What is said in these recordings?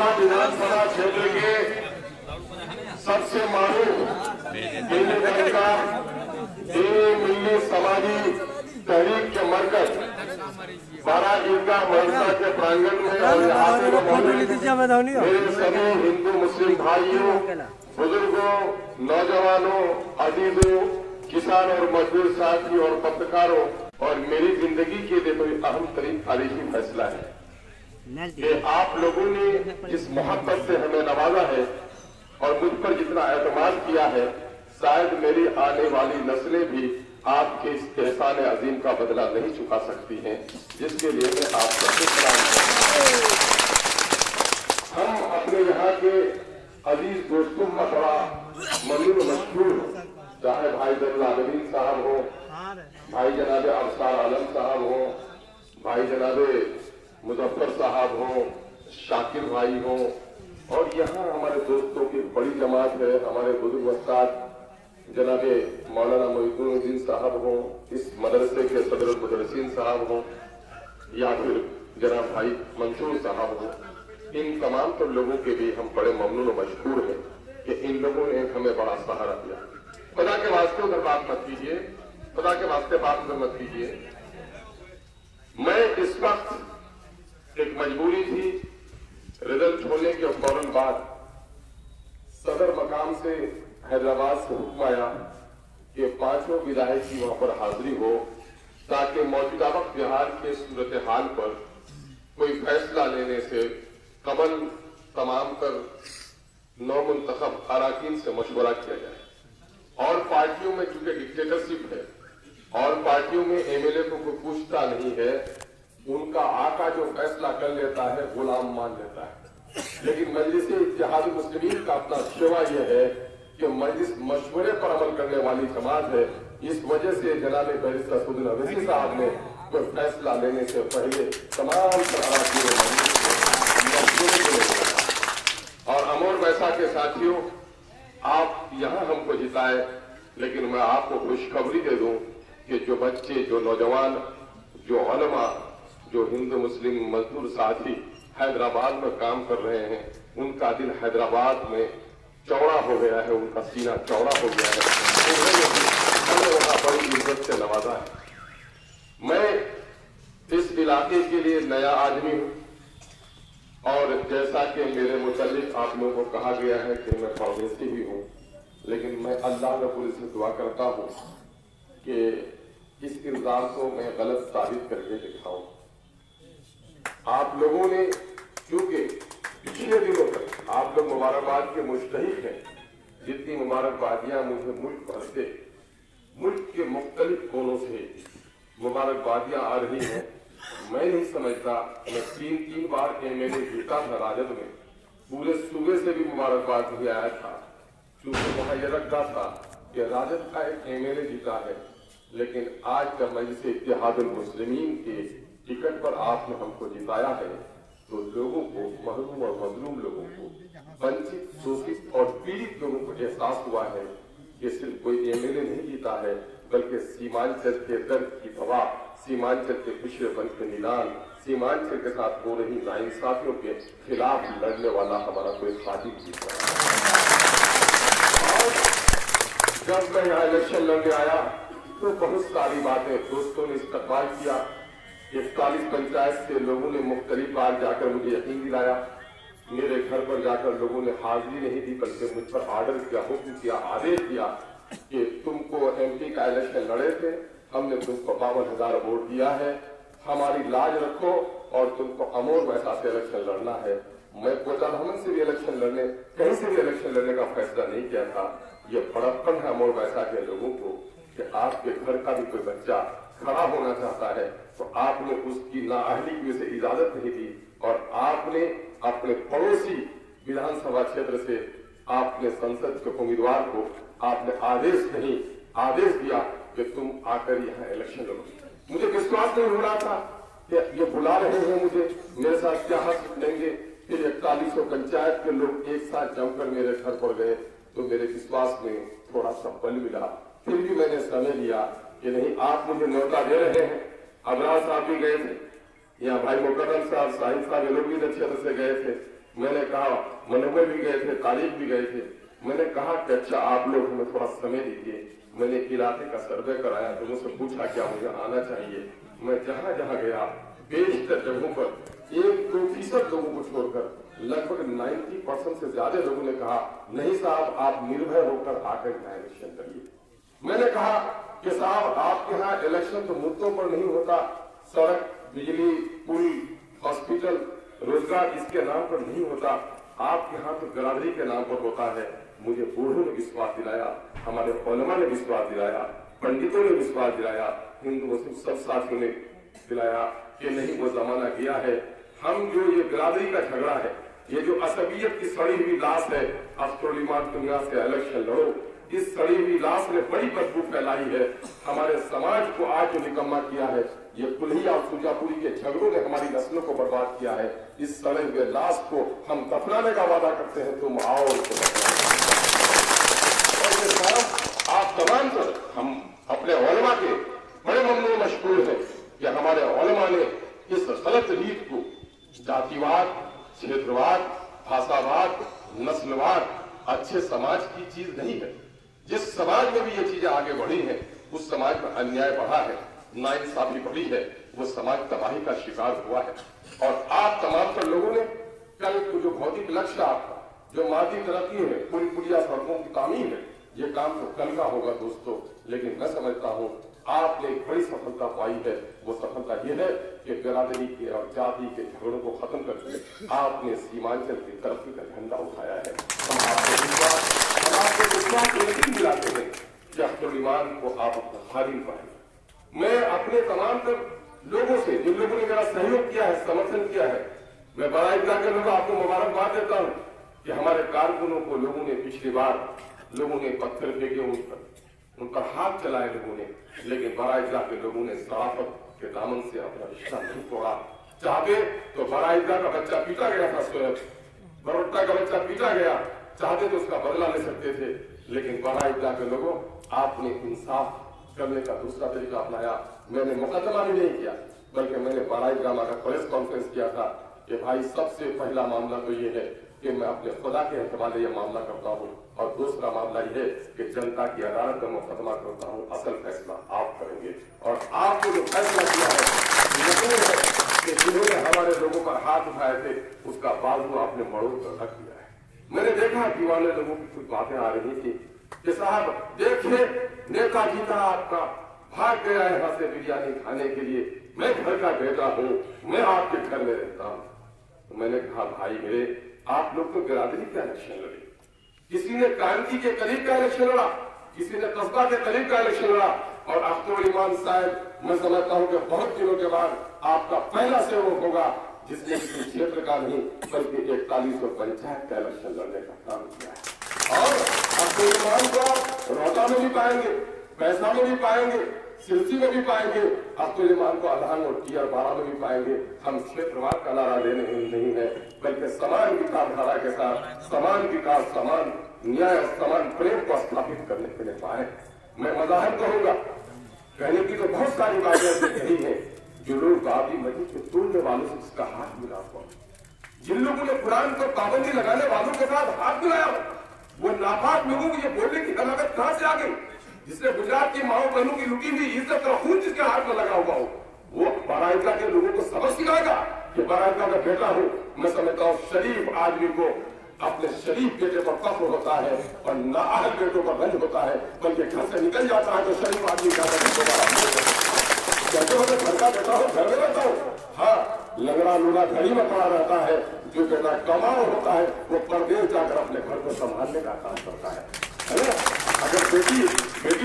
महुआ विधानसभा क्षेत्र के सबसे मारूफ दिल्ली का मिल्ली समाजी तहरीक के मरकज 12 ईदगाह मदरसा के प्रांगण में और यहाँ से मेरे सभी हिंदू मुस्लिम भाइयों, बुजुर्गों, नौजवानों, अजीजों, किसान और मजदूर साथी और पत्रकारों और मेरी जिंदगी के लिए कोई अहम तरीन तारीखी फैसला है कि आप लोगों ने जिस मोहब्बत से हमें नवाजा है और मुझ पर जितना एतमाद किया है, शायद मेरी आने वाली नस्लें भी आपके इस एहसान अजीम का बदला नहीं चुका सकती हैं, जिसके लिए मैं आप सबसे सलाम करता हूं। हम अपने यहाँ के अजीज दोस्तों में बड़ा मशहूर मशहूर, चाहे भाई जलालुद्दीन साहब हो, भाई जनाबे अफसार आलम साहब हो, भाई जनाबे मुजफ्फर साहब हो, शाकिर भाई हो, और यहाँ हमारे दोस्तों की बड़ी जमात है, हमारे बुजुर्ग उस्ताद जनाबे मौलाना मोइनुद्दीन साहब हो, इस मदरसे के सदर मुदरसिन साहब हो, या फिर जनाब भाई मंसूर साहब हो, इन तमाम तो लोगों के भी हम बड़े ममनून और मशहूर हैं कि इन लोगों ने हमें बड़ा सहारा दिया। खुदा के वास्ते उधर बात मत कीजिए, खुदा के वास्ते बात उधर मत कीजिए। मैं इस वक्त एक मजबूरी थी, रिजल्ट होने के फौरन बाद सदर मकाम से हैदराबाद से हुक्म आया कि 5 विधायक की वहां पर हाजिरी हो, ताकि मौजूदा वक्त बिहार के सूरत हाल पर कोई फैसला लेने से कबल तमाम कर नौ मुंतखब अराकीन से मशवरा किया जाए। और पार्टियों में चूंकि डिक्टेटरशिप है और पार्टियों में एमएलए को कोई पूछता नहीं है, उनका आका जो फैसला कर लेता है गुलाम मान लेता है। लेकिन मजलिस इत्तेहाद मुस्लिमीन का अपना शिवा यह है कि मजलिस मशवरे पर अमल करने वाली जमात है। इस वजह से जनाब बैरिस्टर सऊद अवैसी साहब ने कोई फैसला लेने से पहले तमाम और अमोर वैसा के साथियों, आप यहाँ हमको जिताए, लेकिन मैं आपको खुशखबरी दे दूं कि जो बच्चे, जो नौजवान, जो उलमा, जो हिंदू मुस्लिम मजदूर साथी हैदराबाद में काम कर रहे हैं, उनका दिल हैदराबाद में चौड़ा हो गया है, उनका सीना चौड़ा हो गया है, उन्होंने वहां बड़ी इज्जत से नवाजा है। मैं इस इलाके के लिए नया आदमी हूं और जैसा कि मेरे मुतालिक आप लोगों को कहा गया है कि मैं परदेसी भी हूं, लेकिन मैं अल्लाह रब्बुल से दुआ करता हूं कि इस इल्जाम को मैं गलत साबित करके दिखाऊं। आप लोगों ने चूंकि पिछले दिनों तक आप लोग मुबारकबाद के मुस्तहिक हैं, जितनी मुबारकबादियां मुझे मुल्क भर से, मुल्क के मुख्तलिफ कोनों से मुबारकबादियां आ रही हैं, मैं नहीं समझता। मैं 3 बार एमएलए जीता था राजद में, पूरे सूबे से भी मुबारकबाद नहीं आया था, क्योंकि वहां यह रखता था कि राजद का एक एमएलए जीता है। लेकिन आज जब मजलिस इत्तेहादुल मुस्लिमीन के टिकट पर आपने हमको जिताया है, तो लोगों को, महरूम और मजलूम लोगों को, वंचित, शोषित और पीड़ित लोगों को एहसास हुआ है कि सिर्फ कोई एमएलए नहीं जीता है, बल्कि सीमांचल के दर्द की दवा, सीमांचल के पिछड़ेपन के निदान, सीमांचल के साथ हो रही नाइंसाफियों के खिलाफ लड़ने वाला हमारा कोई खादिम जीता है। जब मैं यहाँ इलेक्शन लड़ने आया तो बहुत सारी बातें दोस्तों ने इस्तकबाल किया। 41 पंचायत के लोगों ने मुख्तलिफ बार जाकर मुझे यकीन दिलाया, मेरे घर पर जाकर लोगों ने हाजिरी नहीं दी, बल्कि मुझ पर ऑर्डर किया, हुक्म किया, आदेश दिया कि तुमको एमपी का इलेक्शन लड़े थे, हमने तुमको 52,000 वोट दिया है, हमारी लाज रखो और तुमको अमोर वैसा से इलेक्शन लड़ना है। मैं कोटा भवन से भी इलेक्शन लड़ने, कहीं से भी इलेक्शन लड़ने का फैसला नहीं किया था। ये बड़प्पन है अमोर वैसा के लोगों को कि आपके घर का भी कोई बच्चा खड़ा होना चाहता है तो आपने उसकी नाअहली की उसे इजाजत नहीं दी, और आपने अपने पड़ोसी विधानसभा क्षेत्र से आपने संसद के उम्मीदवार को आपने आदेश दिया कि तुम आकर यहाँ इलेक्शन लड़ो। मुझे विश्वास नहीं हो रहा था कि ये बुला रहे हैं मुझे, मेरे साथ क्या हक लेंगे। फिर 4100 पंचायत के लोग एक साथ जमकर मेरे घर पर गए तो मेरे विश्वास में थोड़ा सा बल मिला। फिर भी मैंने समय लिया कि नहीं, आप मुझे न्योता दे रहे हैं। अबरार साहब भी गए थे, यहाँ भाई मुकर्रम साहब, साहिब साहब, ये लोग भी अच्छे तरह से गए थे। मैंने कहा मनोवे भी गए थे, तालीब भी गए थे। मैंने कहा कि अच्छा आप लोग हमें थोड़ा समय दीजिए। मैंने इलाके का सर्वे कराया, लोगों से पूछा क्या मुझे आना चाहिए। मैं जहां जहां गया बेशतर जगहों पर 1-2% लोगों को छोड़कर लगभग 90% से ज्यादा लोगों ने कहा नहीं साहब आप निर्भय होकर आकर यहाँ इलेक्शन करिए। मैंने कहा कि साहब आपके यहाँ इलेक्शन तो मुद्दों पर नहीं होता, सड़क, बिजली, पुल, हॉस्पिटल, रोजगार इसके नाम पर नहीं होता, आपके यहाँ तो बिरादरी के नाम पर होता है। मुझे बूढ़ों ने विश्वास दिलाया, हमारे उलमा ने विश्वास दिलाया, पंडितों ने विश्वास दिलाया, हिंदू मुस्लिम सब साथियों ने दिलाया कि नहीं वो जमाना गया है। हम जो ये बिरादरी का झगड़ा है, ये जो असबियत की सड़ी हुई लाश है, अफ्सरुल ईमान दुनिया से इलेक्शन लड़ो, इस सड़ी हुई लाश ने बड़ी बदबू फैलाई है। हमारे समाज को आज जो निकम्मा किया है, ये कुल्हिया और सुजापुरी के झगड़ों ने हमारी नस्लों को बर्बाद किया है। इस सड़े हुए लाश को हम दफनाने का वादा करते हैं, तुम आओ उसको आप तमाम पर हम अपने उलमा के बड़े ममनून मशकूर हैं कि हमारे उलमा ने इस गलत रीत को जातिवाद, क्षेत्रवाद, भाषावाद, नस्लवाद अच्छे समाज की चीज नहीं है। जिस समाज में भी ये चीजें आगे बढ़ी हैं, उस समाज में अन्याय बढ़ा है, नाइंसाफी बढ़ी है, वो समाज तबाही का शिकार हुआ है। और आप तमाम पर लोगों ने कल जो भौतिक लक्ष्य आपका, जो मादी तरक्की है, पूरी पुलिया सड़कों की तामीर है, ये काम तो कल का होगा दोस्तों। लेकिन मैं समझता हूँ आपने एक बड़ी सफलता पाई है। वो सफलता ये है कि बिरादरी के और जाति के झगड़ों को खत्म करके आपने सीमांचल की तरक्की का झंडा उठाया है। हम आपको विश्वास यकीन दिलाते हैं कि अफ्सरुल ईमान को आप अपना खालिद पाएंगे। मैं अपने तमाम लोगों से, जिन लोगों ने मेरा सहयोग किया है, समर्थन किया है, मैं बड़ा इतना के लोगों आपको मुबारकबाद देता हूँ कि हमारे कारकुनों को लोगों ने पिछली बार लोगों ने पत्थर फेंके उन पर हाथ चलाए लोगों ने, लेकिन बड़ा इजला के लोगों ने सराफत के दामन से अपना रिश्ता नहीं तोड़ा। चाहते तो बड़ा इजला का बच्चा पीटा गया था, बरोटा का बच्चा पीटा गया, चाहते तो उसका बदला ले सकते थे। लेकिन बड़ा इजला के लोगों आपने इंसाफ करने का दूसरा तरीका अपनाया। मैंने मुकदमा भी नहीं किया, बल्कि मैंने बड़ा इजला का प्रेस कॉन्फ्रेंस किया था कि भाई सबसे पहला मामला तो ये है कि मैं अपने खुदा के हवाले ये मामला करता हूँ, और दूसरा मामला यह है कि जनता की अदालत में मुकदमा करता हूँ, असल फैसला आप करेंगे। और आपको जो फैसला किया है कि जिन्होंने हमारे लोगों पर हाथ उठाए थे, उसका बाजू आपने मरोड़ कर रख दिया है। मैंने देखा दीवाने लोगों की कुछ बातें आ रही थी कि साहब देखिए नेता जी था आपका, भाग गया है यहाँ से बिरयानी खाने के लिए, मैं घर का बेटा हूँ, मैं आपके घर में रहता हूँ। तो मैंने कहा भाई मेरे, आप लोग तो बिरादरी का इलेक्शन लड़े, किसी ने क्रांति के करीब का इलेक्शन लड़ा, किसी ने कस्बा के करीब का इलेक्शन लड़ा, और अफ्सरुल ईमान साहब मैं समझता हूँ कि बहुत दिनों के बाद आपका पहला सेवक होगा जिसने किसी क्षेत्र का नहीं बल्कि 4100 पंचायत का इलेक्शन लड़ने का काम किया है। और अफ्सरुल ईमान को आप रोहता में भी पाएंगे, पैसा में भी पाएंगे, सिलसी में भी पाएंगे, अफ्सरुल ईमान को अधान और टीआर 12 में भी पाएंगे। हम क्षेत्रवाद का नारा देने नहीं है, बल्कि समान विचारधारा के साथ समान विकास, समान न्याय और समान प्रेम को स्थापित करने के लिए पाए। मैं मजाहब कहूंगा, कहने की तो बहुत सारी बातें ऐसी कही है जो लोग बाबरी मस्जिद को तोड़ने वालों से जिसका हाथ मिला हुआ, जिन लोगों ने कुरान पर पाबंदी लगाने वालों के साथ हाथ मिलाया, वो नापाक लोगों को ये बोलने की हलाकत कहां से आ गई? जिसने गुजरात की माओ बहनों की लुटी हुई इज्जत और खून जिसके हाथ में लगा हुआ हो, वो बाराइका के लोगों को सबक सिखाएगा कि बाराइका का बेटा हूं। मैं समझता हूं शरीफ आदमी को अपने शरीफ बेटे पर फख्र होता है और नाअहल बेटों पर रंज होता है, बल्कि घर से निकल जाता है तो शरीफ आदमी का घर का बेटा हो, घर में रहता हो। हाँ, लंगड़ा लूला घड़ी में पड़ा रहता है, जो बेटा कमाओ होता है वो परदेश जाकर अपने घर को संभालने का काम करता है ना? अगर बेटी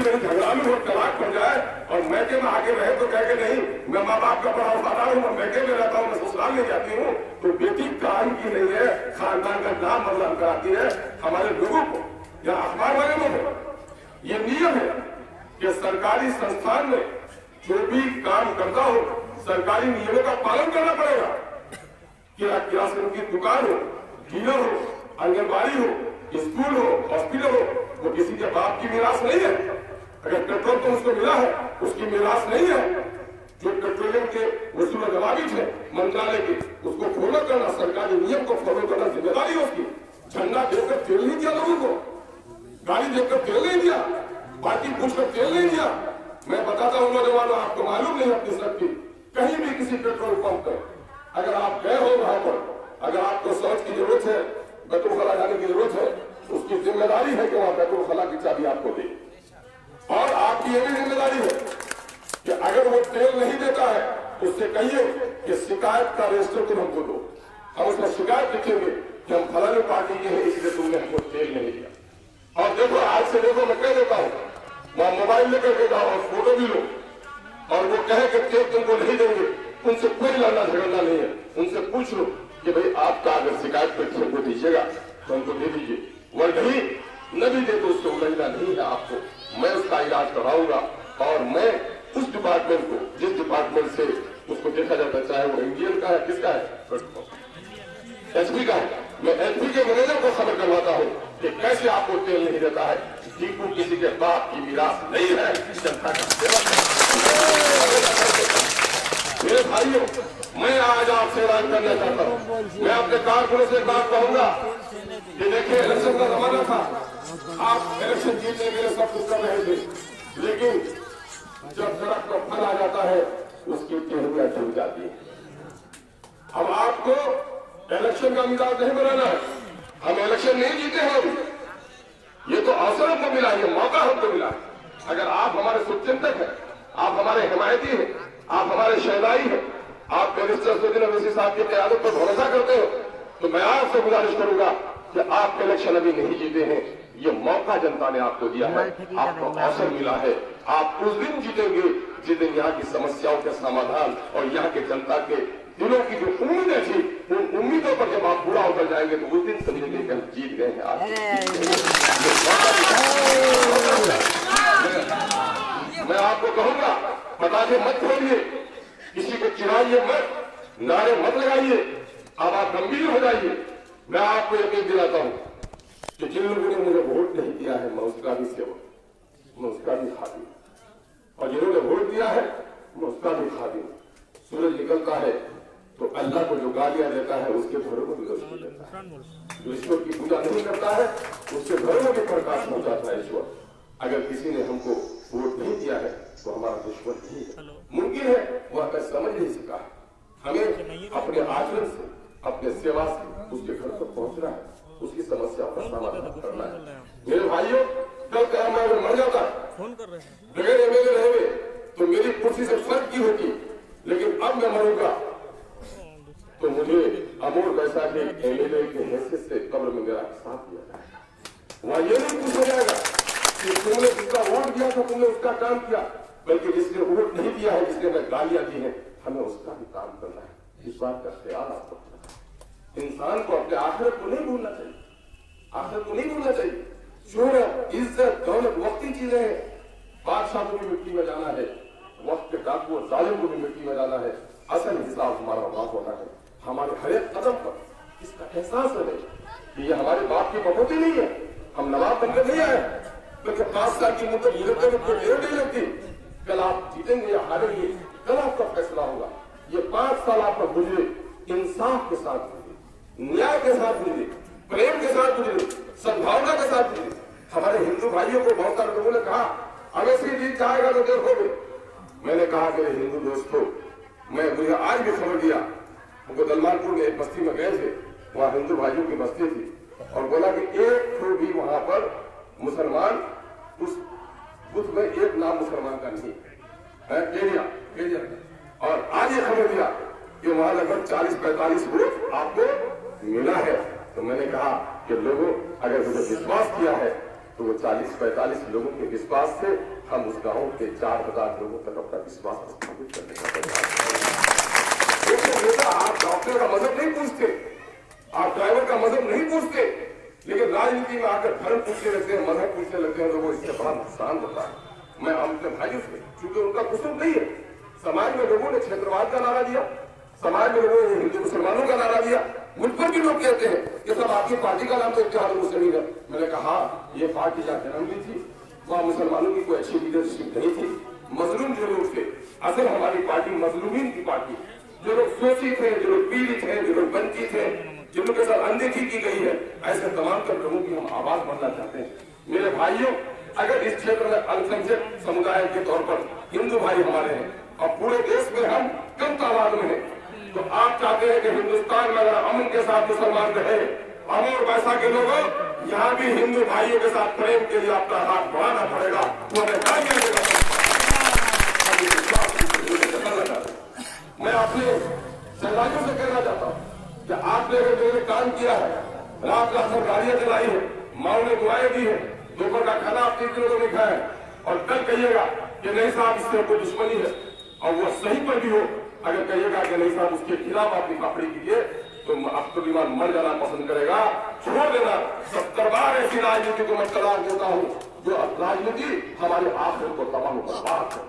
नहीं झगड़ालू हो, तलाक हो जाए और मैके में आगे रहे तो कह के नहीं मैं माँ बाप का बड़ा वफादार हूँ, मैं मैके में रहता हूँ, मैं ससुराल में जाती हूँ, तो बेटी काम की नहीं है, खानदान का नाम बदनाम कराती है हमारे लोगों को या अखबार वाले लोगों को। ये नियम है कि सरकारी संस्थान में जो भी काम करता हो सरकारी नियमों का पालन करना पड़ेगा। किरासन की दुकान हो, डीलर हो, आंगनबाड़ी हो, स्कूल हो, हॉस्पिटल हो, वो किसी के बाप की मीरास नहीं है। अगर पेट्रोल तो उसको मिला है, उसकी मीरास नहीं है। जो पेट्रोलियम के वसूल जवाबी थे मंत्रालय के, उसको खोलो करना, सरकारी नियम को फॉलो करना जिम्मेदारी है उसकी। झंडा देखकर तेल नहीं दिया लोगों को, गाड़ी देखकर तेल नहीं दिया, पार्टी पूछकर तेल नहीं दिया। मैं बताता हूँ नौजवानों, आपको मालूम नहीं अपनी शक्ति। कहीं भी किसी पेट्रोल पंप पर अगर आप गए हो वहां पर, अगर आपको शौच की जरूरत है, पेट्रोल खला जाने की जरूरत है, उसकी जिम्मेदारी है कि वहां पेट्रोल खला की चाबी आपको दे। और आपकी यह भी जिम्मेदारी है कि अगर वो तेल नहीं देता है तो उससे कहिए कि शिकायत का रजिस्टर तुम हमको दो, हम उसमें शिकायत लिखेंगे कि हम फलानी पार्टी के हैं इसलिए तुमने हमको तेल नहीं दिया। और देखो आज से देखो, मैं कह देता हूं, वहां मोबाइल लेकर के जाओ और फोटो भी लो, और वो कहे कि तेल तुमको नहीं देंगे, उनसे कोई लड़ना झगड़ना नहीं है। उनसे पूछ लो कि भाई आपका अगर शिकायत पेटीशन को दीजिएगा तो हमको दे दीजिए, वह नहीं न भी दे तो उससे उलझना नहीं है आपको। मैं उसका इलाज कराऊंगा और मैं उस डिपार्टमेंट को, जिस डिपार्टमेंट से उसको देखा जाता है, चाहे वो इंडियन का है, किसका है, एसपी का है, मैं एसपी के मैनेजर को खबर करवाता हूँ कि कैसे आपको तेल नहीं देता है। टीकू किसी के बाप की मिरास नहीं है, जनता का सेवक है। मेरे भाइयों, मैं आज आपसे ऐलान करना चाहता हूँ, मैं अपने कारकुनों से एक बात कहूंगा कि देखिए इलेक्शन का जमाना था, आप इलेक्शन जीतने के लिए सब कुछ कर रहे थे, लेकिन जब सड़क पर फल आ जाता है उसकी टेहनियां टूट जाती है। अब आपको इलेक्शन का मिजाज नहीं बनाना है, हम इलेक्शन नहीं जीते हैं अभी, ये तो अवसर हमको मिला, ये मौका हमको मिला। अगर आप हमारे शुभचिंतक हैं, आप हमारे हिमायती हैं, आप हमारे शहदाई हैं, आप बैरिस्टर असदुद्दीन अवैसी साहब की क़यादत पर भरोसा करते हो, तो मैं आपसे गुजारिश करूंगा कि आप इलेक्शन अभी नहीं जीते हैं, ये मौका जनता ने आपको दिया है, आपको अवसर मिला है। आप उस दिन जीतेंगे जिस दिन यहाँ की समस्याओं के समाधान और यहाँ के जनता के दिलों की जो उम्मीदें थी, उन उम्मीदों पर जब आप पूरा उतर जाएंगे तो उस दिन समझेंगे कि हम जीत गए हैं। आज मैं आपको कहूंगा, पटाखे मत छोड़िए, किसी को चिढ़ाइए मत, नारे मत लगाइए, अब आप गंभीर हो जाइए। मैं आपको यकीन दिलाता हूं कि जिन लोगों ने मुझे वोट नहीं दिया है, मैं उसका भी सेवक, मैं उसका भी खादी, और जिन्होंने वोट दिया है मैं उसका भी खादी। सूरज निकलता है तो अल्लाह को जो गालियां देता है उसके घरों को भी रोशनी देता है, जो ईश्वर की पूजा नहीं करता है उसके घरों में भी प्रकाश पहुंचाता है ईश्वर। अगर किसी ने हमको वोट नहीं दिया है तो हमारा दुश्मन नहीं है, मुमकिन है वह हमें समझ नहीं सका, हमें अपने आचरण से, अपने सेवा से उसके घर तक पहुंचना है, उसकी समस्याओं का समाधान करना है। मेरे भाइयों, कल कयामत अगर मर जाता बगैर एमएलए रहे तो मेरी कुर्सी से फर्क की होती, लेकिन अब मैं मरूंगा तो मुझे अमोल वैसा के एमएलए की हैसियत से कब्र में मेरा साथ दिया जाएगा। वहां ये नहीं पूछा जाएगा कि तुमने जिसका वोट दिया था तुमने उसका काम किया, बल्कि जिसने वोट नहीं दिया है, जिसने मैं गालियां दी है, हमें उसका भी काम करना है। इस बात का ख्याल आपको रखना है। इंसान को अपने आखिरत को नहीं भूलना चाहिए, आखिरत को नहीं भूलना चाहिए। शोहरत, इज्जत, दौलत वक्ती चीजें हैं, बादशाह को भी मिट्टी में जाना है, वक्त के डाकू और जालिम को भी मिट्टी में जाना है। असल हिसाब हमारा वहां होना है। हमारे हर एक कदम पर इसका एहसास रहे कि ये हमारे बाप की बकौती नहीं है, हम नवाब बनकर नहीं आए, बल्कि 5 साल की मुद्दत गुजरते हुए कोई देर नहीं लगती। कल आप जीतेंगे या हारेंगे, कल आपका फैसला होगा। ये 5 साल आपका गुजरे इंसाफ के साथ गुजरे, न्याय के साथ गुजरे, प्रेम के साथ गुजरे, सद्भावना के साथ गुजरे। हमारे हिंदू भाइयों को बहुत सारे लोगों ने कहा अवैसी जीत जाएगा तो देखोगे। मैंने कहा कि हिंदू दोस्तों, मुझे आज भी खबर दिया, हमको दलमालपुर में एक बस्ती में गए थे, वहां हिंदू भाइयों की बस्ती थी, और बोला कि एक तो भी वहां पर मुसलमान, उस बुद्ध में एक नाम मुसलमान का नहीं है, केरिया। और आज ये खबर दिया कि वहां लगभग 40-45 वोट आपको मिला है। तो मैंने कहा कि लोगों, अगर मुझे विश्वास किया है तो वो 40-45 लोगों के विश्वास से हम उस गांव के 4000 लोगों तक अपना विश्वास स्थापित करने का प्रयास करेंगे। आप डॉक्टर का मजहब नहीं पूछते, आप ड्राइवर का मजहब नहीं पूछते, लेकिन राजनीति में आकर धर्म पूछते रहते हैं, मजहब पूछने लगते हैं लोगों, इससे बड़ा नुकसान होता है। मैं अपने भाइयों से, क्योंकि उनका कुसुम नहीं है, समाज में लोगों ने क्षेत्रवाद का नारा दिया, समाज में लोगों ने हिंदू मुसलमानों का नारा दिया, मुझ पर भी लोग कहते हैं कि सब आपकी पार्टी का नाम तो इत्तेहाद मुस्लिमीन है। मैंने कहा ये पार्टी का जन्म भी थी, वहां मुसलमानों की कोई अच्छी लीडरशिप नहीं थी, मजलूम जो लोग थे। असल हमारी पार्टी मजलूमीन की पार्टी, जो लोग शोषित हैं, जो लोग पीड़ित हैं, जो लोग वंचित है, जिनके साथ अनदेखी की गई है, ऐसे तमाम तर लोगों की हम आवाज बनना चाहते हैं। मेरे भाइयों, अगर इस क्षेत्र में अल्पसंख्यक समुदाय के तौर पर हिंदू भाई हमारे हैं और पूरे देश में हम कम तादाद में हैं, तो आप चाहते हैं कि हिंदुस्तान में अगर अमन के साथ मुसलमान रहे, हम और वैसा के लोगों यहाँ भी हिंदू भाइयों के साथ प्रेम के लिए अपना हाथ बढ़ाना पड़ेगा। मैं अपने सहयोगियों से कहना चाहता हूँ कि आपने अगर मेरे काम किया है, रात रात भर गाड़ियां चलाई है, माओ ने दुआएं दी है, दोपहर का खाना आप 3 किलो नहीं खाया है, और कल कहिएगा कि नहीं साहब इससे कोई दुश्मनी है, और वो सही पर भी हो, अगर कहिएगा कि नहीं साहब उसके खिलाफ आप निकापड़ी कीजिए, तो अब तो विमान मर जाना पसंद करेगा, छोड़ देना। 70 बार ऐसी राजनीति को मैं तलाक देता हूँ जो राजनीति हमारे आखिर को तबाह बर्बाद कर।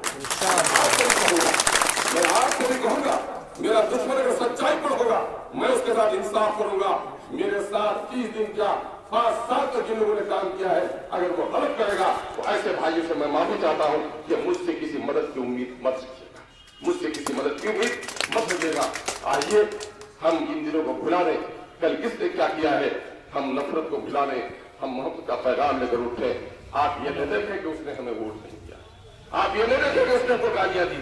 मैं आपसे भी कहूंगा, मेरा दुश्मन अगर सच्चाई पर होगा, मैं उसके साथ इंसाफ करूंगा। मेरे साथ 30 दिन क्या 5 साल तक जिन लोगों ने काम किया है, अगर वो गलत करेगा तो ऐसे भाइयों से मैं माफी चाहता हूं कि मुझसे किसी मदद की उम्मीद मत रखिएगा, मुझसे किसी मदद की उम्मीद मत रखिएगा। आइए हम इन दिनों को भुला दें। कल किसने क्या किया है, हम नफरत को भुला दें, हम मोहब्बत का पैगाम लेकर उठे। आप ये नहीं देखें कि उसने हमें वोट नहीं दिया, आप ये नहीं देखें कि उसने हमको गालियां दी,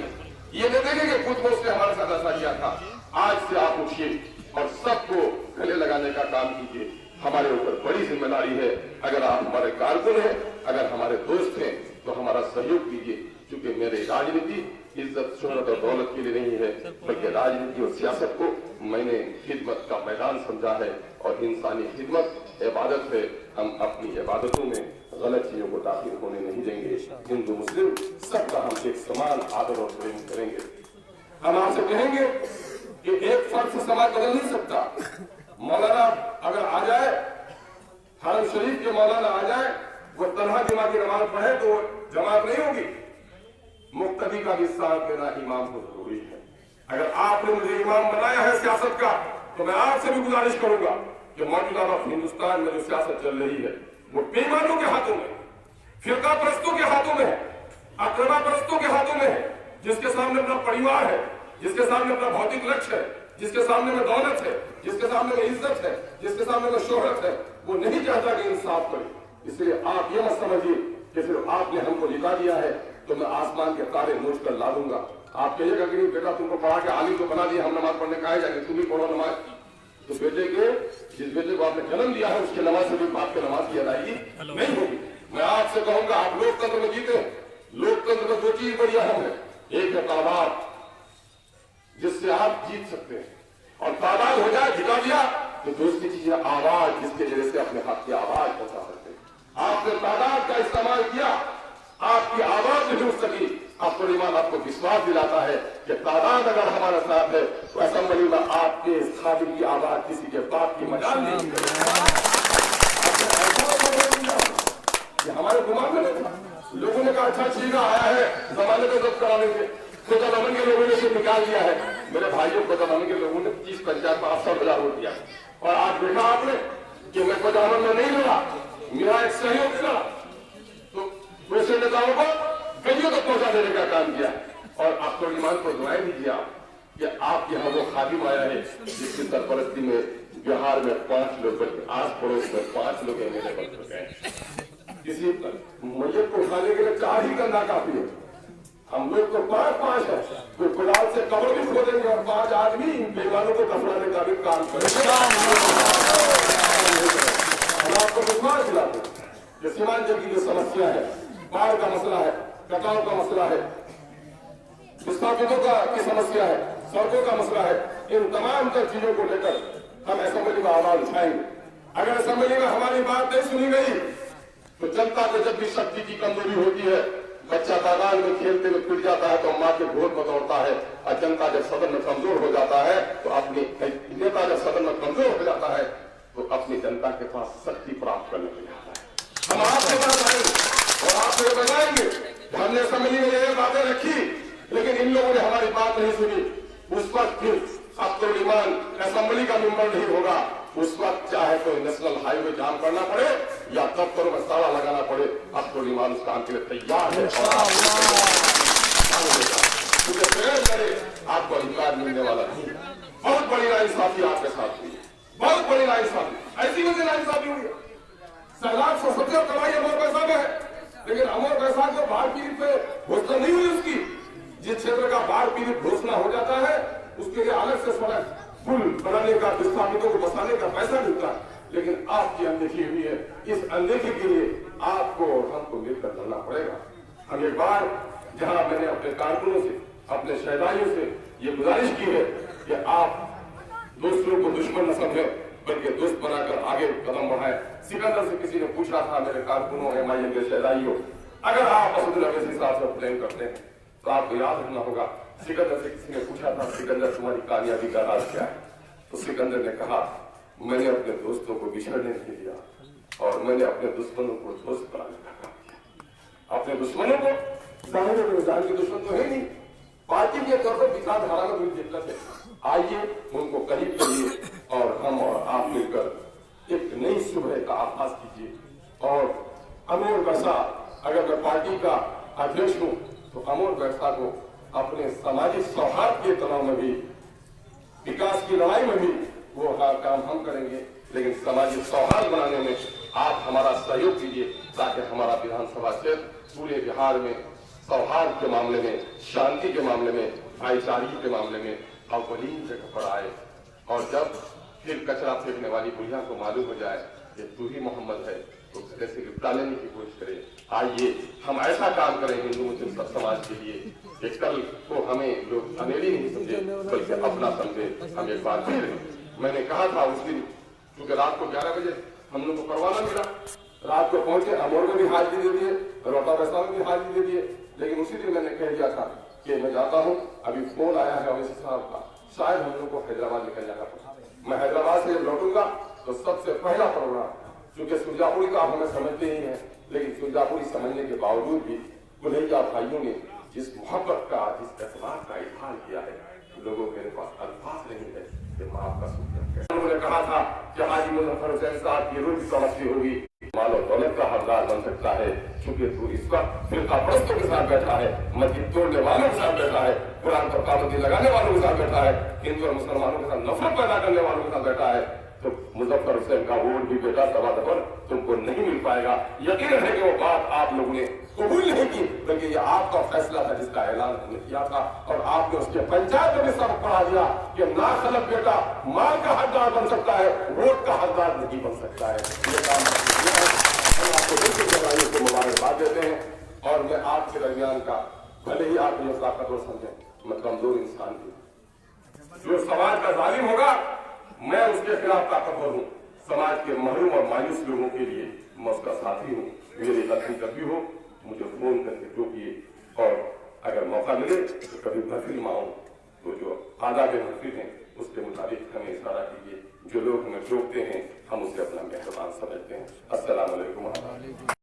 ये नहीं देखें कि खुद में उसने हमारे साथ ऐसा किया था। आज से आप उठिए और सबको गले लगाने का काम कीजिए। हमारे ऊपर बड़ी जिम्मेदारी है। अगर आप हमारे कारकुन हैं, अगर हमारे दोस्त हैं, तो हमारा सहयोग कीजिए, क्योंकि मेरी राजनीति इज्जत शोहरत और दौलत के लिए नहीं है, बल्कि राजनीति और सियासत को मैंने खिदमत का मैदान समझा है, और इंसानी खिदमत इबादत है। हम अपनी इबादतों में गलत चीजों को दाखिल होने नहीं देंगे। हिंदू मुस्लिम सबका हम एक समान आदर और प्रेम करेंगे। हम आपसे कहेंगे कि एक फर्द से समाज बदल नहीं सकता। मौलाना अगर आ जाए, हरम शरीफ के मौलाना आ जाए, वो तन्हा दिमाग की नमाज पढ़े तो जमात नहीं होगी। मुक्तदी का भी साथ देना इमाम को जरूरी है। अगर आपने मुझे इमाम बनाया है सियासत का, तो मैं आपसे भी गुजारिश करूंगा कि मौजूदा वक्त हिंदुस्तान में जो सियासत चल रही है, वो बेईमानों के हाथों में, फिरका परस्तों के हाथों में है, अक्रमा परस्तों के हाथों में है, जिसके सामने अपना परिवार है, जिसके सामने अपना भौतिक लक्ष्य है, जिसके सामने में दौलत है, जिसके सामने में इज्जत है, जिसके सामने में शोहरत है, वो नहीं चाहता कि इंसाफ करे। इसलिए आप ये मत समझिए कि सिर्फ आपने हमको जिता दिया है तो मैं आसमान के तारे नोच कर ला दूंगा। आप कहिएगा कि नहीं बेटा तुमको पढ़ा के आलिम को बना दिया, हम नमाज पढ़ने कहा जाएंगे, तुम भी पढ़ो नमाज। तो बेटे के जिस बेटे को आपने जन्म दिया है उसके नमाज से भी बाप के नमाज की अदायगी नहीं होगी। मैं आपसे कहूंगा, आप लोकतंत्र में जीते। लोकतंत्र में 2 चीज बड़ी अहम है। एक है तादाद, जिससे आप जीत सकते हैं, और तादाद हो जाए जिता दिया, तो दूसरी चीज है आवाज, जिसके जरिए से अपने हाथ की आवाज पहुंचा सकते हैं। आपने तादाद का इस्तेमाल किया, आपकी आवाज नहीं उठ सकी। आपको ईमान आपको विश्वास दिलाता है कि तादाद अगर हमारे साथ है तो असेंबली में आपके खादिम की आवाज किसी के बाप की मजाल नहीं ये हमारे दिमाग में नहीं था। लोगों ने कहा अच्छा ठीक आया है, जमाने को जब्त कराने से खुदा अमन के लोगों ने इसे निकाल दिया है। मेरे भाइयों को अमन के लोगों ने 30 पंचायत में 800,000 वोट दिया, और आज देखा आपने कि मैं खुदा अमन में नहीं लड़ा, मेरा एक सहयोग था, तो वैसे नेताओं को गलियों तक पहुंचा देने का काम किया। और आपको ईमान को दुआएं दीजिए आप कि आपके यहाँ वो खादिम आया है जिसकी सरपरस्ती में बिहार में 5 लोग, आस पड़ोस में 5 लोग मेरे बन चुके हैं। किसी मैयत को उठाने के लिए 4 ही कंधा काफी है, हम लोग तो 5-5 है। कोई कुलाल से कब्र भी खोदेंगे और 5 आदमी इन बेईमानों को दफनाने का भी काम करेंगे। हम आपको विश्वास दिलाते हैं कि सीमांचल की जो समस्या है, बाढ़ का मसला है, कटाव का मसला है, विस्थापितों की समस्या है, सड़कों का मसला है, इन तमाम चीजों को लेकर हम असेंबली में आवाज उठाएंगे। अगर असेंबली में हमारी बात नहीं सुनी गई तो जनता को जब भी शक्ति की कमजोरी होती है, बच्चा तादाद में खेलते हुए पिट जाता है तो मां के गोद में दौड़ता है, और जनता जब सदन में कमजोर हो जाता है तो अपनी नेता जब सदन में कमजोर हो जाता है तो अपनी जनता के पास शक्ति प्राप्त करने के लिए आता है। हम आपके पास आएंगे और आपसे बताएंगे हमने असेंबली में ये बातें रखी, लेकिन इन लोगों ने हमारी बात नहीं सुनी। उस वक्त फिर अब तो ईमान असेंबली का मेंबर नहीं होगा, उस वक्त चाहे तो नेशनल हाईवे जाम करना पड़े या दफ्तरों में ताला लगाना पड़े, अब तो ईमान उस काम के लिए तैयार है। आपको अधिकार मिलने वाला नहीं। बहुत बड़ी नाइंसाफी आपके साथ हुई है, बहुत बड़ी नाइंसाफी। ऐसी वजह नाइंसाफी हुई है, सरकार 170 कमाई अमर पैसा में है, लेकिन अमर पैसा को बाढ़ पीड़ित पे घोषणा नहीं हुई उसकी। जिस क्षेत्र का बाढ़ पीड़ित घोषणा हो जाता है उसके लिए अलग से सड़क पुल बनाने का, विस्थापितों को बसाने का पैसा मिलता है, लेकिन आपकी अनदेखी हुई है। इस अनदेखी के लिए आपको और हमको मिलकर लड़ना पड़ेगा। हम एक बार जहां मैंने अपने कारकुनों से, अपने शहदाइयों से ये गुजारिश की है कि आप दूसरों को दुश्मन न समझे बल्कि दोस्त बनाकर आगे कदम बढ़ाए। सिकंदर से किसी ने पूछा था, मेरे कारकुनों एमआईएम के शहदाइयों, अगर आप असदुल अवैसी साहब से प्रेम करते हैं तो आपको याद रखना होगा, सिकंदर से किसी ने पूछा था, सिकंदर तुम्हारी कामयाबी का राज क्या है? तो सिकंदर ने कहा, मैंने अपने दोस्तों को बिछड़ने नहीं दिया और मैंने अपने दुश्मनों को दोस्त बनाने का काम किया। अपने दुश्मनों को जान के दुश्मन तो है नहीं, पार्टी के तौर पर विचारधारा में कोई दिक्कत है, आइए उनको करीब करिए और हम और आप मिलकर एक नई सुबह का आभास कीजिए। और अमोर वर्षा, अगर मैं पार्टी का अध्यक्ष हूं तो अमोर वर्षा को अपने सामाजिक सौहार्द के तनाव में भी, विकास की लड़ाई में भी वो काम हम करेंगे, लेकिन सामाजिक सौहार्द बनाने में आप हमारा सहयोग कीजिए ताकि हमारा विधानसभा क्षेत्र पूरे बिहार में सौहार्द के मामले में, शांति के मामले में, भाईचारे के मामले में अव्वलीन जगह पर आए। और जब फिर कचरा फेंकने वाली बुढ़िया को मालूम हो जाए कि तू ही मोहम्मद है तो कैसे निपटा लेने की कोशिश करें। आइए हम ऐसा काम करें हिंदू मुस्लिम सब समाज के लिए कि कल को हमें लोग अनेली नहीं समझे बल्कि अपना समझे। हम एक बार फिर, मैंने कहा था उस दिन, क्योंकि रात को 11 बजे हम लोग को परवाना मिला, रात को पहुंचे, अमोर में भी हाजिरी दे दिए, रोटा वैसा में भी हाजिरी दे दिए, लेकिन उसी दिन मैंने कह दिया था कि मैं जाता हूं, अभी फोन आया है अवैसी साहब का, शायद हम लोग को हैदराबाद निकल जाना पड़ा। मैं हैदराबाद से लौटूंगा तो सबसे पहला प्रोग्राम, क्योंकि सुरजापुरी का आप हमें समझते ही हैं, लेकिन सुरजापुरी समझने के बावजूद भी गुलैया भाइयों ने जिस मोहब्बत का, जिस एतबार का इजहार किया है, लोगों के पास अल्फाज नहीं है कि मैं आपका शुक्रिया। उन्होंने कहा था कि हाजी मुजफ्फर हुसैन साहब की रोटी समझती होगी, माल और दौलत का हकदार बन सकता है, क्योंकि तू इस वक्त फिरका परस्तों के साथ बैठा है, मस्जिद तोड़ने वालों के साथ बैठा है, कुरान पर पाबंदी लगाने वालों के साथ बैठा है, हिंदू और मुसलमानों के साथ नफरत पैदा करने वालों के साथ बैठा है। तो मुजफ्फर हुसैन का वोट भी बेटा दबा दबर तुमको नहीं मिल पाएगा। यकीन है कि वो बात आप लोगों ने कबूल नहीं की, बल्कि ये आपका फैसला था जिसका ऐलान हमने किया था, और आपने उसके पंचायत में भी सबक पढ़ा दिया कि नाखलफ बेटा माल का हकदार बन सकता है, वोट का हकदार नहीं बन सकता है। ये काम हम आपको बिल्कुल को मुबारकबाद देते हैं। और मैं आपके दरमियान का, भले ही आप मुझे ताकतवर समझें, मैं कमजोर इंसान हूं, जो समाज का जालिम होगा मैं उसके खिलाफ ताकतवर हूं। समाज के महरूम और मायूस लोगों के लिए मैं उसका साथी हूं। मेरी गलती कभी हो मुझे फोन करके टोकिए, और अगर मौका मिले तो कभी महफिल में आऊं तो जो आदाब महफिल है उसके मुताबिक हमें इशारा कीजिए। जो लोग हमें टोकते हैं हम उसे अपना मेहरबान समझते हैं। अस्सलाम वालेकुम।